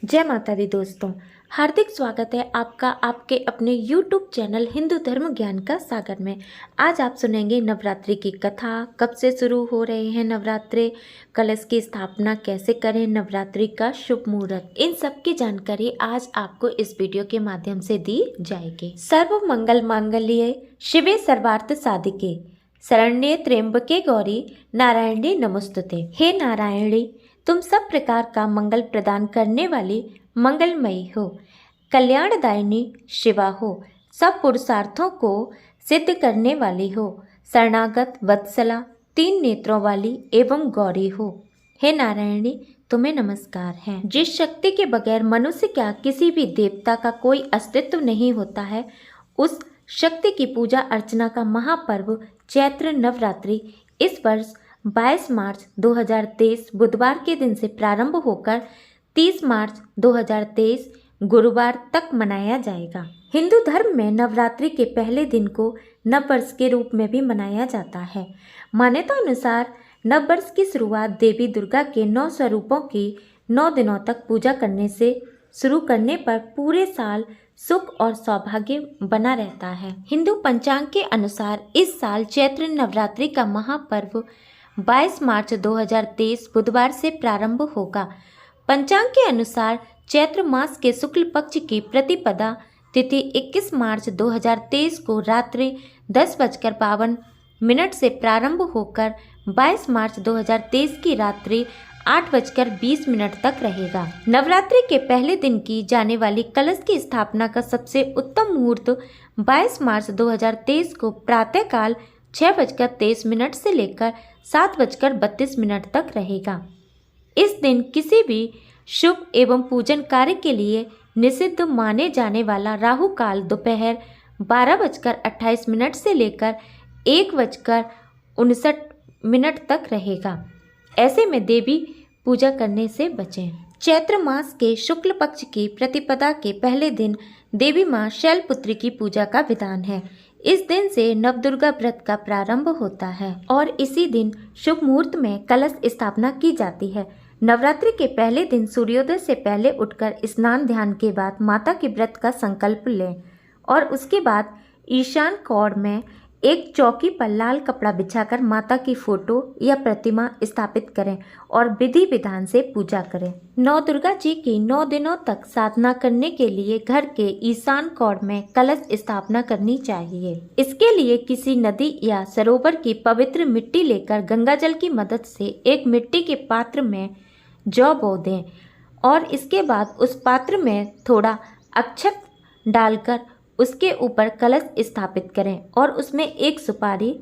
जय माता दी दोस्तों, हार्दिक स्वागत है आपका आपके अपने YouTube चैनल हिंदू धर्म ज्ञान का सागर में। आज आप सुनेंगे नवरात्रि की कथा, कब से शुरू हो रहे हैं नवरात्रे, कलश की स्थापना कैसे करें, नवरात्रि का शुभ मुहूर्त, इन सब की जानकारी आज आपको इस वीडियो के माध्यम से दी जाएगी। सर्व मंगल मांगल्ये शिवे सर्वार्थ साधिके शरण्ये त्र्यंबके गौरी नारायणी नमोस्तुते। हे नारायणी, तुम सब प्रकार का मंगल प्रदान करने वाली मंगलमयी हो, कल्याणदायिनी शिवा हो, सब पुरुषार्थों को सिद्ध करने वाली हो, शरणागत वत्सला, तीन नेत्रों वाली एवं गौरी हो। हे नारायणी, तुम्हें नमस्कार है। जिस शक्ति के बगैर मनुष्य क्या किसी भी देवता का कोई अस्तित्व नहीं होता है, उस शक्ति की पूजा अर्चना का महापर्व चैत्र नवरात्रि इस वर्ष 22 मार्च 2023 बुधवार के दिन से प्रारंभ होकर 30 मार्च 2023 गुरुवार तक मनाया जाएगा। हिंदू धर्म में नवरात्रि के पहले दिन को नववर्ष के रूप में भी मनाया जाता है। मान्यता अनुसार नववर्ष की शुरुआत देवी दुर्गा के 9 स्वरूपों की 9 दिनों तक पूजा करने से शुरू करने पर पूरे साल सुख और सौभाग्य बना रहता है। हिंदू पंचांग के अनुसार इस साल चैत्र नवरात्रि का महापर्व 22 मार्च 2023 बुधवार से प्रारंभ होगा। पंचांग के अनुसार चैत्र मास के शुक्ल पक्ष की प्रतिपदा तिथि 21 मार्च 2023 को रात्रि 10:52 से प्रारंभ होकर 22 मार्च 2023 की रात्रि 8:20 तक रहेगा। नवरात्रि के पहले दिन की जाने वाली कलश की स्थापना का सबसे उत्तम मुहूर्त 22 मार्च 2023 को प्रातःकाल 6:23 से लेकर 7:32 तक रहेगा। इस दिन किसी भी शुभ एवं पूजन कार्य के लिए निषिद्ध माने जाने वाला राहु काल दोपहर 12:28 से लेकर 1:59 तक रहेगा। ऐसे में देवी पूजा करने से बचें। चैत्र मास के शुक्ल पक्ष की प्रतिपदा के पहले दिन देवी मां शैलपुत्री की पूजा का विधान है। इस दिन से नवदुर्गा व्रत का प्रारंभ होता है और इसी दिन शुभ मुहूर्त में कलश स्थापना की जाती है। नवरात्रि के पहले दिन सूर्योदय से पहले उठकर स्नान ध्यान के बाद माता के व्रत का संकल्प लें और उसके बाद ईशान कोण में एक चौकी पर लाल कपड़ा बिछाकर माता की फोटो या प्रतिमा स्थापित करें और विधि विधान से पूजा करें। नौ दुर्गा जी की 9 दिनों तक साधना करने के लिए घर के ईशान कोण में कलश स्थापना करनी चाहिए। इसके लिए किसी नदी या सरोवर की पवित्र मिट्टी लेकर गंगा जल की मदद से एक मिट्टी के पात्र में जौ बो दें और इसके बाद उस पात्र में थोड़ा अक्षत डालकर उसके ऊपर कलश स्थापित करें और उसमें एक सुपारी,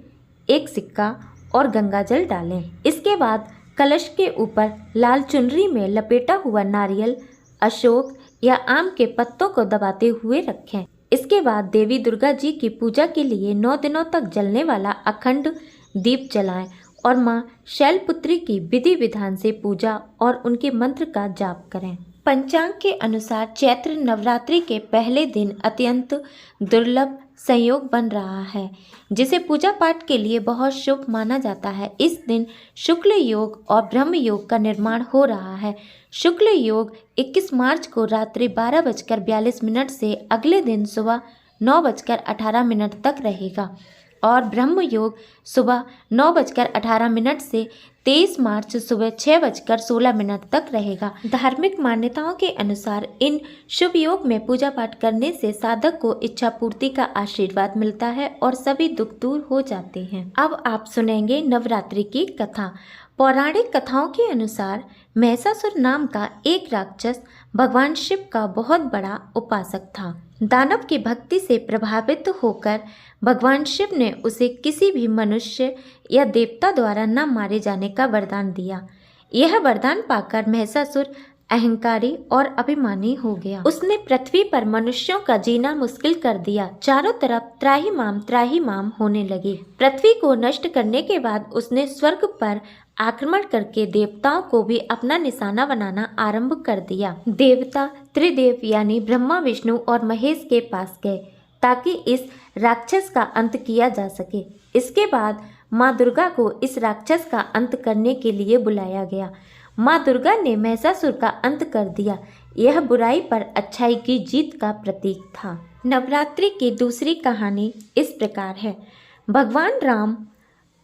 एक सिक्का और गंगाजल डालें। इसके बाद कलश के ऊपर लाल चुनरी में लपेटा हुआ नारियल, अशोक या आम के पत्तों को दबाते हुए रखें। इसके बाद देवी दुर्गा जी की पूजा के लिए 9 दिनों तक जलने वाला अखंड दीप जलाएं और मां शैलपुत्री की विधि विधान से पूजा और उनके मंत्र का जाप करें। पंचांग के अनुसार चैत्र नवरात्रि के पहले दिन अत्यंत दुर्लभ संयोग बन रहा है, जिसे पूजा पाठ के लिए बहुत शुभ माना जाता है। इस दिन शुक्ल योग और ब्रह्म योग का निर्माण हो रहा है। शुक्ल योग 21 मार्च को रात्रि 12:42 से अगले दिन सुबह 9:18 तक रहेगा और ब्रह्म योग सुबह 9:18 से 23 मार्च सुबह 6:16 तक रहेगा। धार्मिक मान्यताओं के अनुसार इन शुभ योग में पूजा पाठ करने से साधक को इच्छा पूर्ति का आशीर्वाद मिलता है और सभी दुख दूर हो जाते हैं। अब आप सुनेंगे नवरात्रि की कथा। पौराणिक कथाओं के अनुसार महिषासुर नाम का एक राक्षस भगवान शिव का बहुत बड़ा उपासक था। दानव की भक्ति से प्रभावित होकर भगवान शिव ने उसे किसी भी मनुष्य या देवता द्वारा न मारे जाने का वरदान दिया। यह वरदान पाकर महिषासुर अहंकारी और अभिमानी हो गया। उसने पृथ्वी पर मनुष्यों का जीना मुश्किल कर दिया। चारों तरफ त्राहिमाम होने लगी। पृथ्वी को नष्ट करने के बाद उसने स्वर्ग पर आक्रमण करके देवताओं को भी अपना निशाना बनाना आरंभ कर दिया। देवता त्रिदेव यानी ब्रह्मा, विष्णु और महेश के पास गए ताकि इस राक्षस का अंत किया जा सके। इसके बाद माँ दुर्गा को इस राक्षस का अंत करने के लिए बुलाया गया। माँ दुर्गा ने महिषासुर का अंत कर दिया। यह बुराई पर अच्छाई की जीत का प्रतीक था। नवरात्रि की दूसरी कहानी इस प्रकार है। भगवान राम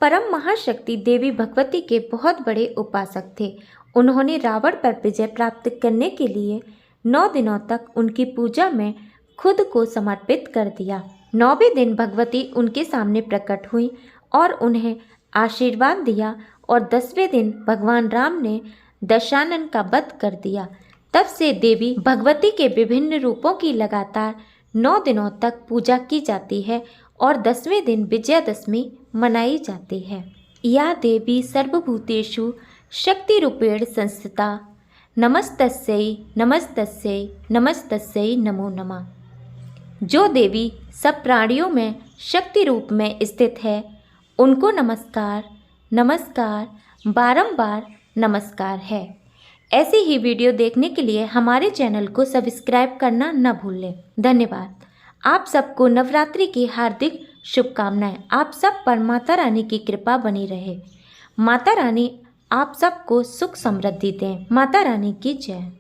परम महाशक्ति देवी भगवती के बहुत बड़े उपासक थे। उन्होंने रावण पर विजय प्राप्त करने के लिए 9 दिनों तक उनकी पूजा में खुद को समर्पित कर दिया। 9वें दिन भगवती उनके सामने प्रकट हुई और उन्हें आशीर्वाद दिया और 10वें दिन भगवान राम ने दशानन का वध कर दिया। तब से देवी भगवती के विभिन्न रूपों की लगातार 9 दिनों तक पूजा की जाती है और 10वें दिन विजयादशमी मनाई जाती है। या देवी सर्वभूतेषु शक्तिरूपेण संस्थिता नमस्तस्यै नमस्तस्यै नमस्तस्यै नमो नमः। जो देवी सब प्राणियों में शक्ति रूप में स्थित है, उनको नमस्कार नमस्कार बारंबार नमस्कार है। ऐसी ही वीडियो देखने के लिए हमारे चैनल को सब्सक्राइब करना न भूलें। धन्यवाद। आप सबको नवरात्रि की हार्दिक शुभकामनाएं। आप सब पर माता रानी की कृपा बनी रहे। माता रानी आप सबको सुख समृद्धि दें। माता रानी की जय।